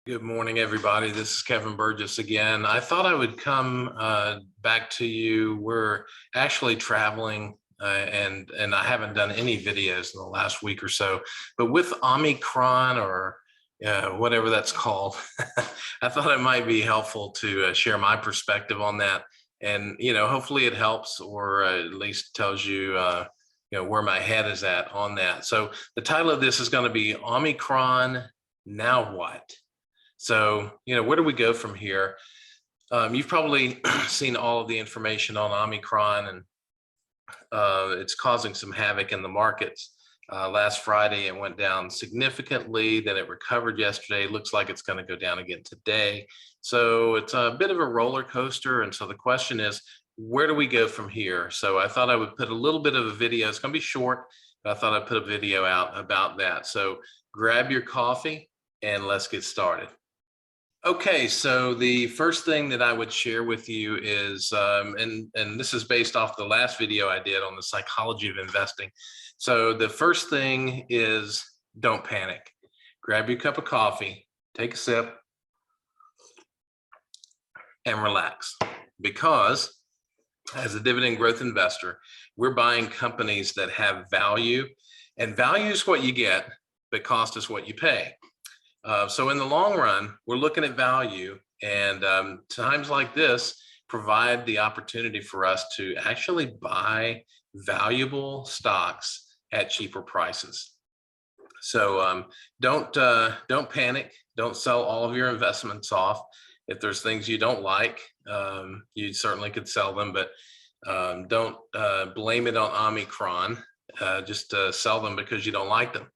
Good morning, everybody. This is Kevin Burgess again. I thought I would come back to you. We're actually traveling, and I haven't done any videos in the last week or so. But with Omicron or whatever that's called, I thought it might be helpful to share my perspective on that. And hopefully it helps, or at least tells you, where my head is at on that. So the title of this is going to be Omicron. Now what? So, where do we go from here? You've probably seen all of the information on Omicron, and it's causing some havoc in the markets. Last Friday, it went down significantly. Then it recovered yesterday. Looks like it's going to go down again today. So it's a bit of a roller coaster. And so the question is, where do we go from here? So I thought I would put a little bit of a video. It's going to be short, but I thought I'd put a video out about that. So grab your coffee and let's get started. Okay, so the first thing that I would share with you is, and this is based off the last video I did on the psychology of investing. So the first thing is, don't panic. Grab your cup of coffee, take a sip, and relax. Because as a dividend growth investor, we're buying companies that have value, and value is what you get, but cost is what you pay. So in the long run, we're looking at value, and times like this provide the opportunity for us to actually buy valuable stocks at cheaper prices. So don't panic. Don't sell all of your investments off. If there's things you don't like, you certainly could sell them, but don't blame it on Omicron. Just sell them because you don't like them.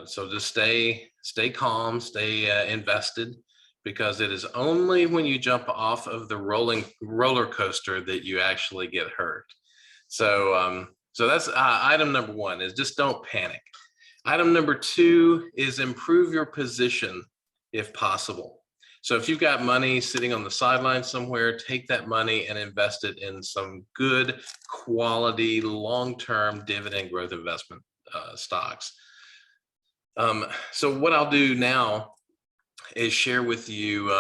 So just stay calm, stay invested, because it is only when you jump off of the roller coaster that you actually get hurt. So that's item number one, is just don't panic. Item number two is improve your position if possible. So if you've got money sitting on the sideline somewhere, take that money and invest it in some good quality long-term dividend growth investment stocks. So what I'll do now is share with you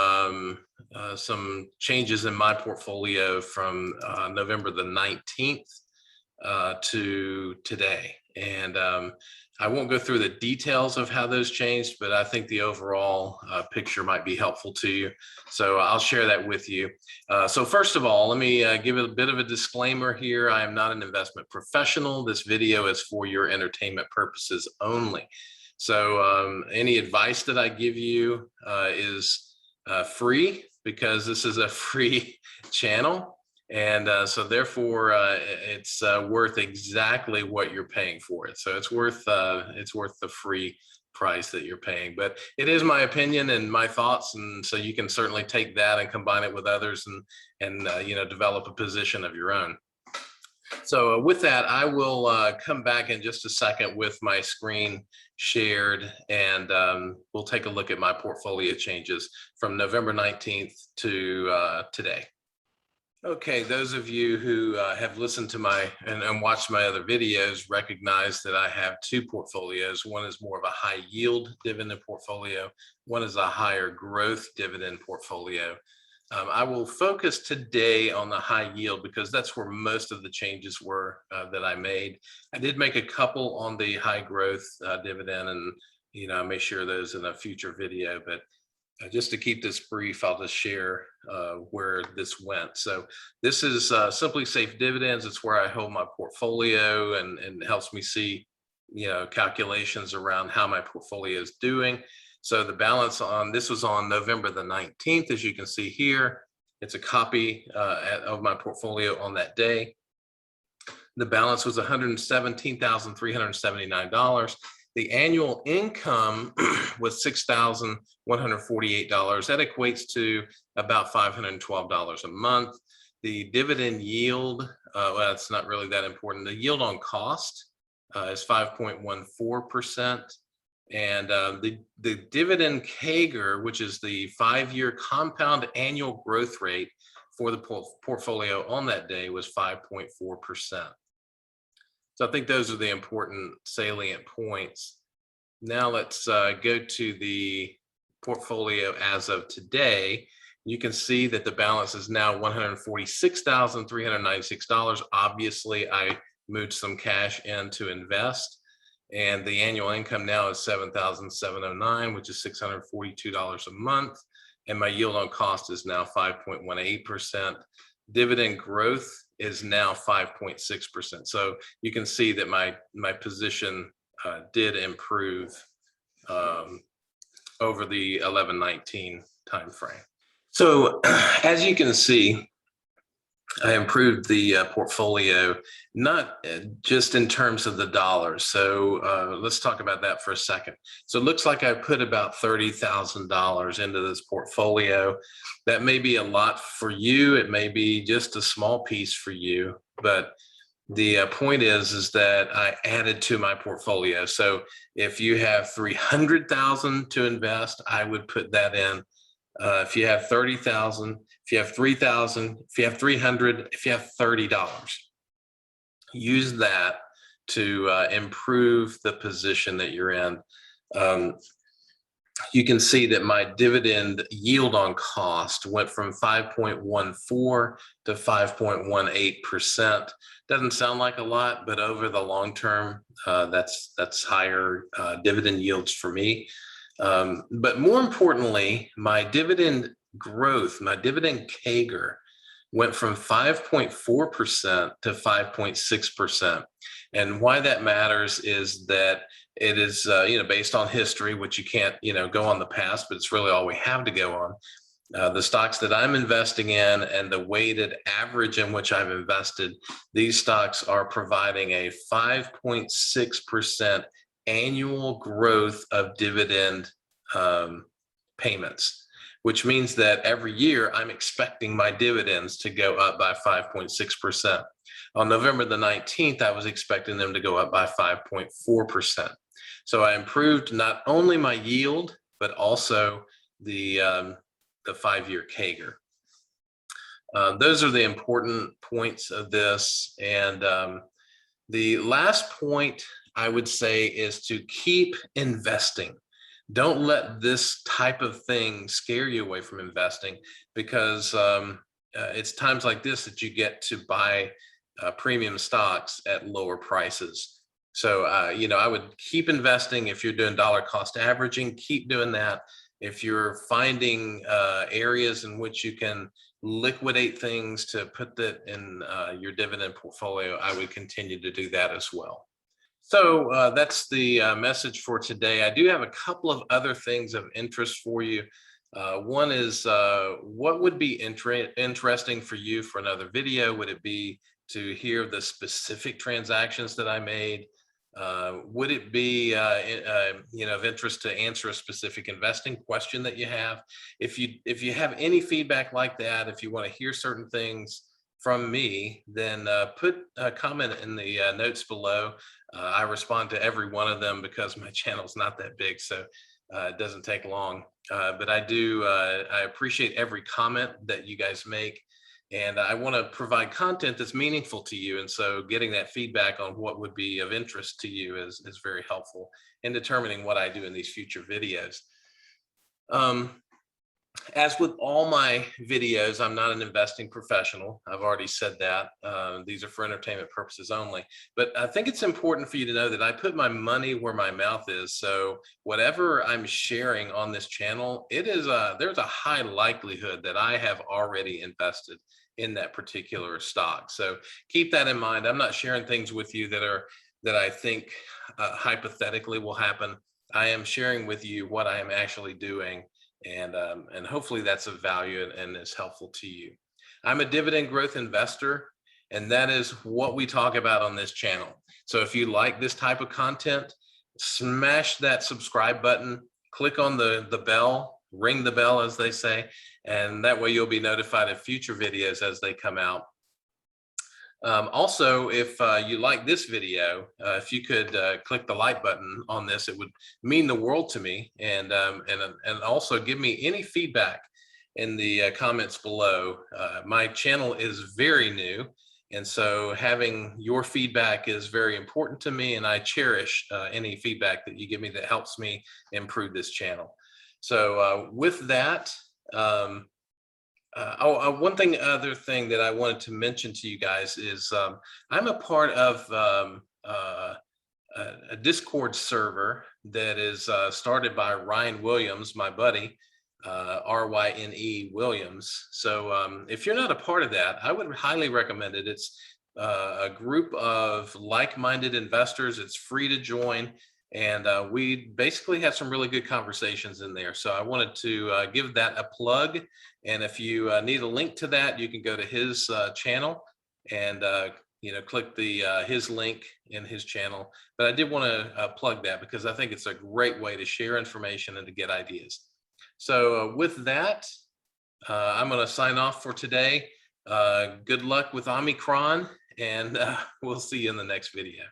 some changes in my portfolio from November the 19th to today. And I won't go through the details of how those changed, but I think the overall picture might be helpful to you. So I'll share that with you. So first of all, let me give a bit of a disclaimer here. I am not an investment professional. This video is for your entertainment purposes only. So any advice that I give you is free, because this is a free channel. And so therefore it's worth exactly what you're paying for it. So it's worth the free price that you're paying. But it is my opinion and my thoughts, and so you can certainly take that and combine it with others and develop a position of your own. So with that, I will come back in just a second with my screen shared, and we'll take a look at my portfolio changes from November 19th to today. Okay, those of you who have listened to my and watched my other videos recognize that I have two portfolios. One is more of a high yield dividend portfolio. One is a higher growth dividend portfolio. I will focus today on the high yield because that's where most of the changes were that I made. I did make a couple on the high growth dividend, and I may share those in a future video, but just to keep this brief, I'll just share where this went. So this is Simply Safe Dividends. It's where I hold my portfolio, and it helps me see calculations around how my portfolio is doing. So the balance on this was on November the 19th, as you can see here. It's a copy of my portfolio on that day. The balance was $117,379. The annual income was $6,148. That equates to about $512 a month. The dividend yield, well, it's not really that important. The yield on cost is 5.14%. And the dividend CAGR, which is the 5-year compound annual growth rate for the portfolio on that day, was 5.4%. So I think those are the important salient points. Now let's go to the portfolio as of today, you can see that the balance is now $146,396. Obviously, I moved some cash in to invest, and the annual income now is $7,709, which is $642 a month. And my yield on cost is now 5.18%. Dividend growth is now 5.6%. So you can see that my position did improve over the 11-19 timeframe. So as you can see, I improved the portfolio, not just in terms of the dollars. So let's talk about that for a second. So it looks like I put about $30,000 into this portfolio. That may be a lot for you. It may be just a small piece for you, but the point is that I added to my portfolio. So if you have 300,000 to invest, I would put that in. If you have 30,000, if you have 3,000, if you have 300, if you have $30, use that to improve the position that you're in. You can see that my dividend yield on cost went from 5.14 to 5.18%. Doesn't sound like a lot, but over the long term, that's higher dividend yields for me. But more importantly, my dividend growth, my dividend CAGR went from 5.4% to 5.6%. And why that matters is that it is, based on history, which you can't, go on the past, but it's really all we have to go on. The stocks that I'm investing in and the weighted average in which I've invested, these stocks are providing a 5.6% annual growth of dividend payments, which means that every year I'm expecting my dividends to go up by 5.6%. On November the 19th, I was expecting them to go up by 5.4%. So I improved not only my yield, but also the 5-year CAGR. Those are the important points of this. And the last point I would say is to keep investing. Don't let this type of thing scare you away from investing, because it's times like this that you get to buy premium stocks at lower prices. So, I would keep investing. If you're doing dollar cost averaging, keep doing that. If you're finding areas in which you can liquidate things to put that in your dividend portfolio, I would continue to do that as well. So that's the message for today. I do have a couple of other things of interest for you. One is what would be interesting for you for another video? Would it be to hear the specific transactions that I made? Would it be of interest to answer a specific investing question that you have? If you have any feedback like that, if you want to hear certain things from me, then put a comment in the notes below. I respond to every one of them because my channel's not that big, so it doesn't take long. But I appreciate every comment that you guys make. And I want to provide content that's meaningful to you. And so getting that feedback on what would be of interest to you is very helpful in determining what I do in these future videos. As with all my videos, I'm not an investing professional. I've already said that. These are for entertainment purposes only. But I think it's important for you to know that I put my money where my mouth is. So whatever I'm sharing on this channel, there's a high likelihood that I have already invested in that particular stock. So keep that in mind. I'm not sharing things with you that I think hypothetically will happen. I am sharing with you what I am actually doing. And hopefully that's of value and is helpful to you. I'm a dividend growth investor, and that is what we talk about on this channel. So if you like this type of content, smash that subscribe button, click on the bell, ring the bell, as they say, and that way you'll be notified of future videos as they come out. Also, if you like this video, if you could click the like button on this, it would mean the world to me. And also give me any feedback in the comments below. My channel is very new, and so having your feedback is very important to me, and I cherish any feedback that you give me that helps me improve this channel. So with that, one other thing that I wanted to mention to you guys is I'm a part of a Discord server that is started by Ryan Williams, my buddy, RYNE Williams. So if you're not a part of that, I would highly recommend it. It's a group of like-minded investors. It's free to join. And we basically have some really good conversations in there. So I wanted to give that a plug. And if you need a link to that, you can go to his channel and click the his link in his channel. But I did want to plug that because I think it's a great way to share information and to get ideas. So with that, I'm going to sign off for today. Good luck with Omicron, and we'll see you in the next video.